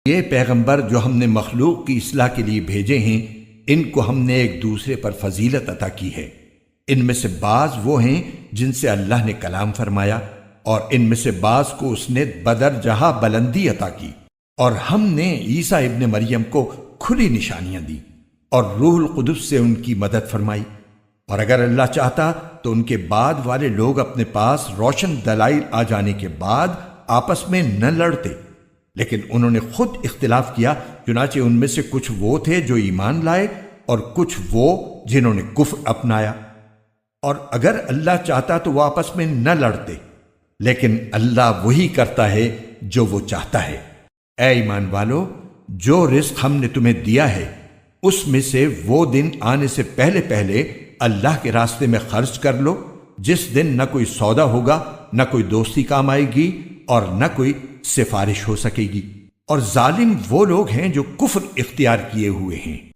یہ پیغمبر جو ہم نے مخلوق کی اصلاح کے لیے بھیجے ہیں، ان کو ہم نے ایک دوسرے پر فضیلت عطا کی ہے۔ ان میں سے بعض وہ ہیں جن سے اللہ نے کلام فرمایا، اور ان میں سے بعض کو اس نے بدرجہ بلندی عطا کی، اور ہم نے عیسیٰ ابن مریم کو کھلی نشانیاں دی اور روح القدس سے ان کی مدد فرمائی۔ اور اگر اللہ چاہتا تو ان کے بعد والے لوگ اپنے پاس روشن دلائل آ جانے کے بعد آپس میں نہ لڑتے، لیکن انہوں نے خود اختلاف کیا، چنانچہ ان میں سے کچھ وہ تھے جو ایمان لائے اور کچھ وہ جنہوں نے کفر اپنایا۔ اور اگر اللہ چاہتا تو وہ آپس میں نہ لڑتے، لیکن اللہ وہی کرتا ہے جو وہ چاہتا ہے۔ اے ایمان والو، جو رزق ہم نے تمہیں دیا ہے اس میں سے وہ دن آنے سے پہلے پہلے اللہ کے راستے میں خرچ کر لو، جس دن نہ کوئی سودا ہوگا، نہ کوئی دوستی کام آئے گی اور نہ کوئی سفارش ہو سکے گی۔ اور ظالم وہ لوگ ہیں جو کفر اختیار کیے ہوئے ہیں۔